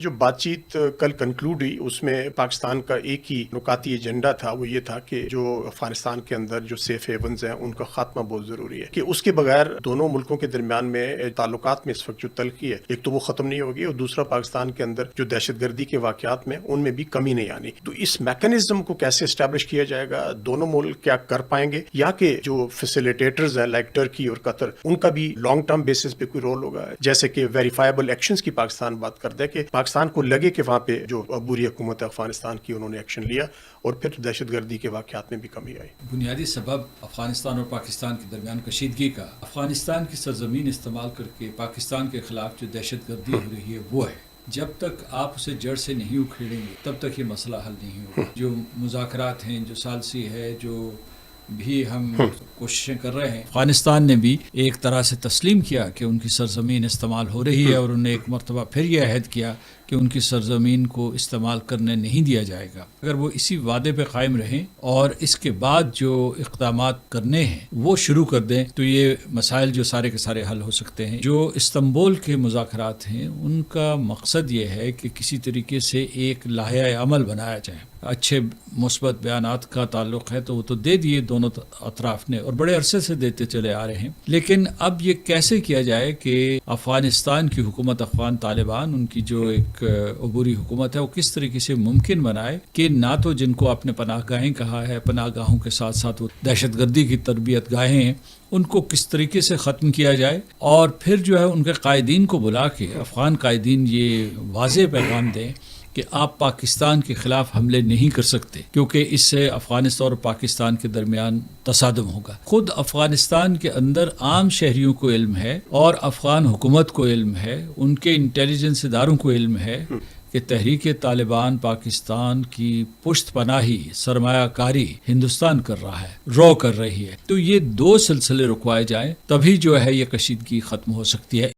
جو بات چیت کل کنکلوڈ ہوئی اس میں پاکستان کا ایک ہی نکاتی ایجنڈا تھا، وہ یہ تھا کہ جو افغانستان کے اندر جو سیف ہیونز ہیں ان کا خاتمہ بہت ضروری ہے، کہ اس کے بغیر دونوں ملکوں کے درمیان میں تعلقات میں اس وقت جو تلخی ہے ایک تو وہ ختم نہیں ہوگی، اور دوسرا پاکستان کے اندر جو دہشت گردی کے واقعات میں ان میں بھی کمی نہیں آنی۔ تو اس میکانزم کو کیسے اسٹیبلش کیا جائے گا، دونوں ملک کیا کر پائیں گے، یا کہ جو فیسیلیٹیٹرز ہیں لائک ٹرکی اور قطر ان کا بھی لانگ ٹرم بیسس پہ کوئی رول ہوگا، جیسے کہ ویریفائبل ایکشنز کی پاکستان بات کرتا ہے کہ پاکستان کو لگے کہ وہاں پہ جو عبوری حکومت افغانستان کی انہوں نے ایکشن لیا اور پھر دہشت گردی کے واقعات میں بھی کمی آئی۔ بنیادی سبب افغانستان اور پاکستان کے درمیان کشیدگی کا افغانستان کی سرزمین استعمال کر کے پاکستان کے خلاف جو دہشت گردی ہو رہی ہے وہ ہے۔ جب تک آپ اسے جڑ سے نہیں اکھیڑیں گے تب تک یہ مسئلہ حل نہیں ہوگا۔ جو مذاکرات ہیں، جو ثالثی ہے، جو بھی ہم کوششیں کر رہے ہیں، افغانستان نے بھی ایک طرح سے تسلیم کیا کہ ان کی سرزمین استعمال ہو رہی ہے، اور انہوں نے ایک مرتبہ پھر یہ عہد کیا کہ ان کی سرزمین کو استعمال کرنے نہیں دیا جائے گا۔ اگر وہ اسی وعدے پہ قائم رہیں اور اس کے بعد جو اقدامات کرنے ہیں وہ شروع کر دیں تو یہ مسائل جو سارے کے سارے حل ہو سکتے ہیں۔ جو استنبول کے مذاکرات ہیں ان کا مقصد یہ ہے کہ کسی طریقے سے ایک لائحہ عمل بنایا جائے۔ اچھے مثبت بیانات کا تعلق ہے تو وہ تو دے دیے دونوں اطراف نے، اور بڑے عرصے سے دیتے چلے آ رہے ہیں، لیکن اب یہ کیسے کیا جائے کہ افغانستان کی حکومت، افغان طالبان، ان کی جو ایک عبوری حکومت ہے، وہ کس طریقے سے ممکن بنائے کہ نہ تو جن کو آپ نے پناہ گاہیں کہا ہے، پناہ گاہوں کے ساتھ ساتھ وہ دہشت گردی کی تربیت گاہیں ہیں، ان کو کس طریقے سے ختم کیا جائے، اور پھر جو ہے ان کے قائدین کو بلا کے افغان قائدین یہ واضح پیغام دیں کہ آپ پاکستان کے خلاف حملے نہیں کر سکتے، کیونکہ اس سے افغانستان اور پاکستان کے درمیان تصادم ہوگا۔ خود افغانستان کے اندر عام شہریوں کو علم ہے اور افغان حکومت کو علم ہے، ان کے انٹیلیجنس اداروں کو علم ہے کہ تحریک طالبان پاکستان کی پشت پناہی، سرمایہ کاری ہندوستان کر رہا ہے، رو کر رہی ہے۔ تو یہ دو سلسلے رکوائے جائیں تبھی جو ہے یہ کشیدگی ختم ہو سکتی ہے۔